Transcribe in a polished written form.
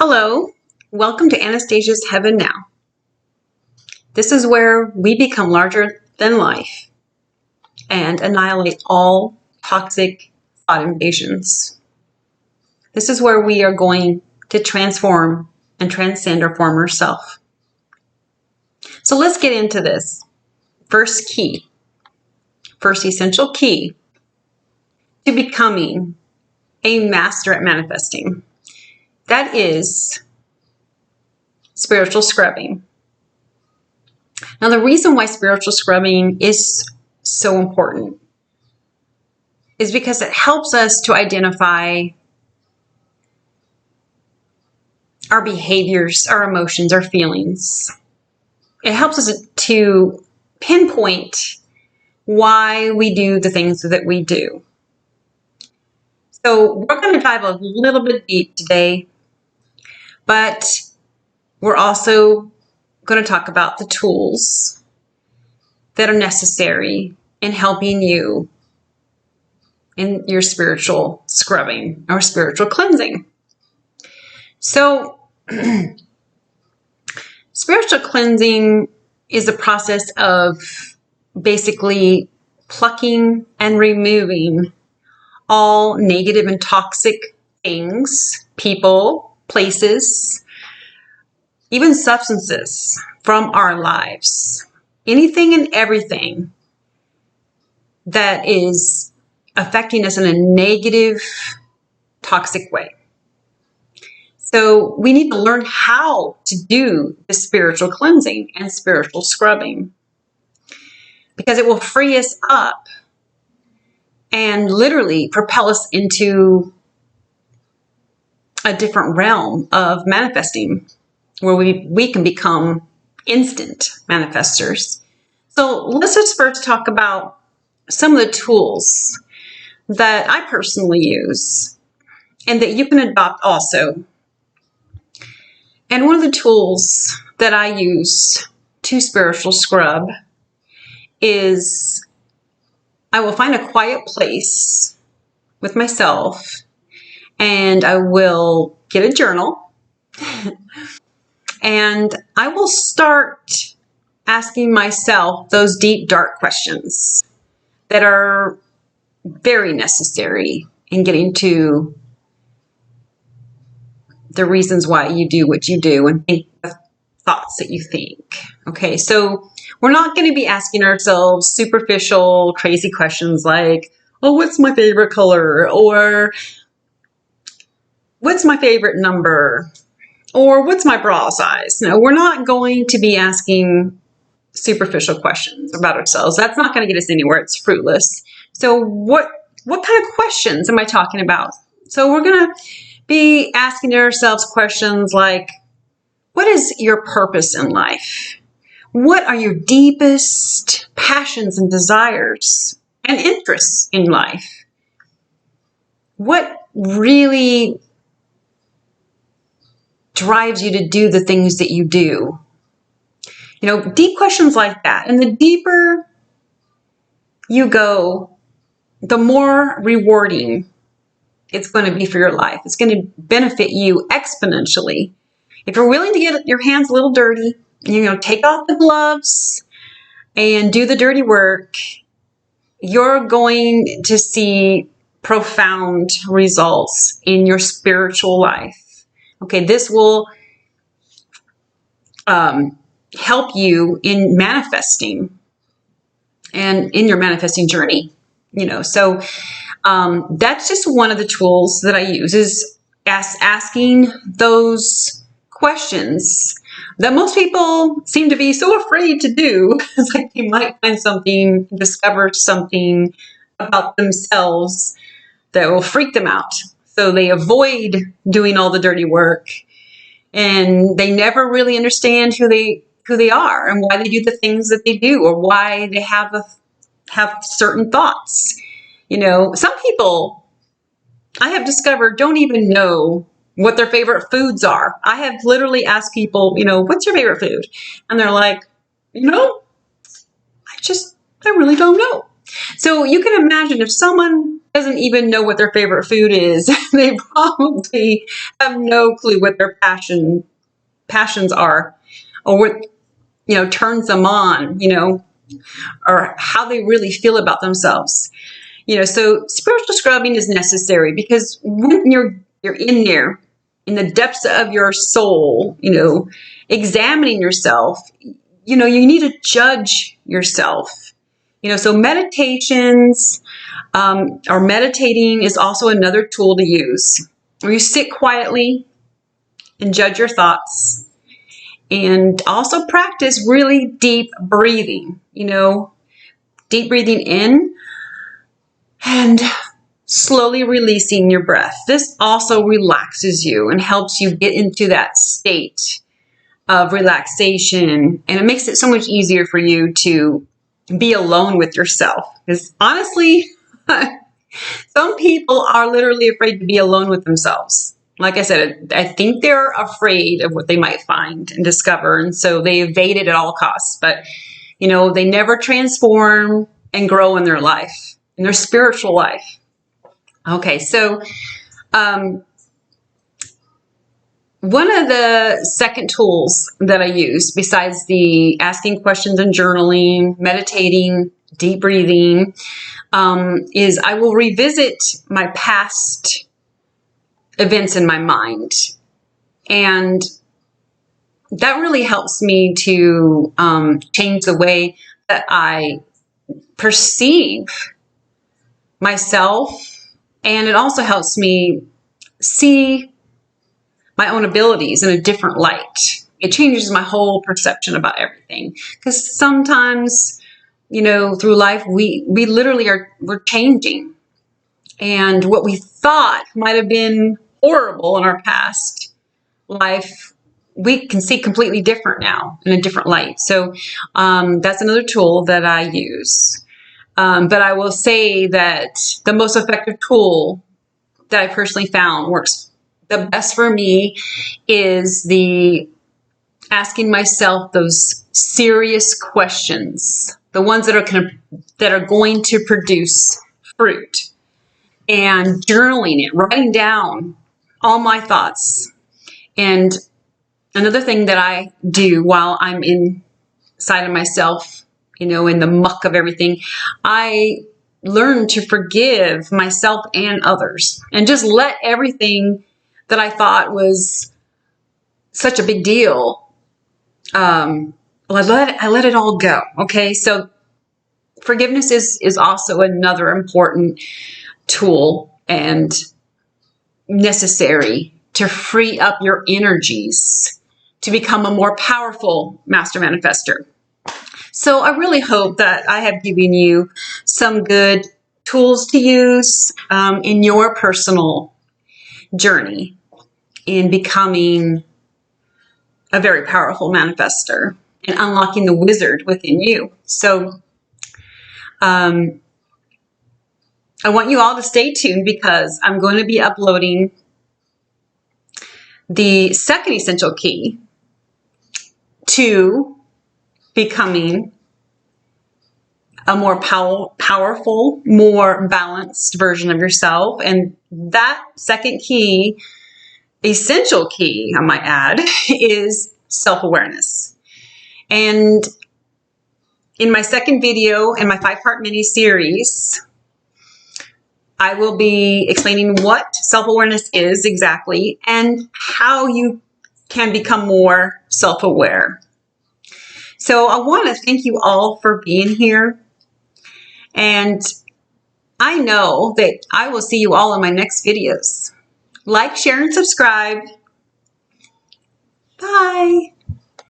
Hello, welcome to Anastasia's Heaven Now. This is where we become larger than life and annihilate all toxic thought invasions. This is where we are going to transform and transcend our former self. So let's get into this. First essential key to becoming a master at manifesting. That is spiritual scrubbing. Now, the reason why spiritual scrubbing is so important is because it helps us to identify our behaviors, our emotions, our feelings. It helps us to pinpoint why we do the things that we do. So we're going to dive a little bit deep today, but we're also going to talk about the tools that are necessary in helping you in your spiritual scrubbing or spiritual cleansing. So spiritual cleansing is a process of basically plucking and removing all negative and toxic things, people, places, even substances from our lives. Anything and everything that is affecting us in a negative, toxic way. So we need to learn how to do the spiritual cleansing and spiritual scrubbing, because it will free us up and literally propel us into a different realm of manifesting, where we can become instant manifestors. So let's just first talk about some of the tools that I personally use and that you can adopt also. And one of the tools that I use to spiritual scrub is I will find a quiet place with myself and I will get a journal and I will start asking myself those deep, dark questions that are very necessary in getting to the reasons why you do what you do and think the thoughts that you think. Okay, so we're not going to be asking ourselves superficial, crazy questions like, oh, what's my favorite color? Or what's my favorite number? Or what's my bra size? No, we're not going to be asking superficial questions about ourselves. That's not going to get us anywhere. It's fruitless. So what kind of questions am I talking about? So we're going to be asking ourselves questions like, what is your purpose in life? What are your deepest passions and desires and interests in life? What really drives you to do the things that you do? You know, deep questions like that. And the deeper you go, the more rewarding it's going to be for your life. It's going to benefit you exponentially. If you're willing to get your hands a little dirty, take off the gloves and do the dirty work, you're going to see profound results in your spiritual life. Okay, this will help you in manifesting and in your manifesting journey. So that's just one of the tools that I use, is asking those questions that most people seem to be so afraid to do. It's like they might find something, discover something about themselves that will freak them out. So they avoid doing all the dirty work, and they never really understand who they are and why they do the things that they do, or why they have certain thoughts. Some people I have discovered don't even know what their favorite foods are. I have literally asked people, what's your favorite food? And they're like, I really don't know. So you can imagine if someone doesn't even know what their favorite food is. They probably have no clue what their passions are, or what, turns them on, or how they really feel about themselves. So spiritual scrubbing is necessary, because when you're in there, in the depths of your soul, examining yourself, you need to judge yourself. So meditations, or meditating is also another tool to use, where you sit quietly and judge your thoughts, and also practice really deep breathing, deep breathing in and slowly releasing your breath. This also relaxes you and helps you get into that state of relaxation, and it makes it so much easier for you to be alone with yourself. Because honestly, some people are literally afraid to be alone with themselves. Like I said, I think they're afraid of what they might find and discover, and so they evade it at all costs. But, they never transform and grow in their life, in their spiritual life. Okay, so one of the second tools that I use, besides the asking questions and journaling, meditating, deep breathing, is I will revisit my past events in my mind. And that really helps me to change the way that I perceive myself. And it also helps me see my own abilities in a different light. It changes my whole perception about everything. Because sometimes, through life, we literally we're changing. And what we thought might have been horrible in our past life, we can see completely different now, in a different light. So that's another tool that I use. But I will say that the most effective tool that I personally found works the best for me is the asking myself those serious questions, the ones that are going to produce fruit, and journaling it, writing down all my thoughts. And another thing that I do while I'm inside of myself, in the muck of everything, I learn to forgive myself and others, and just let everything that I thought was such a big deal, I let it all go. Okay, so forgiveness is also another important tool and necessary to free up your energies to become a more powerful master manifester. So I really hope that I have given you some good tools to use in your personal journey in becoming a very powerful manifester and unlocking the wizard within you. So I want you all to stay tuned, because I'm going to be uploading the second essential key to becoming a more powerful, more balanced version of yourself. And that second key, essential key, I might add, is self-awareness. And in my second video in my 5-part mini-series, I will be explaining what self-awareness is exactly and how you can become more self-aware. So I want to thank you all for being here. And I know that I will see you all in my next videos. Like, share, and subscribe. Bye.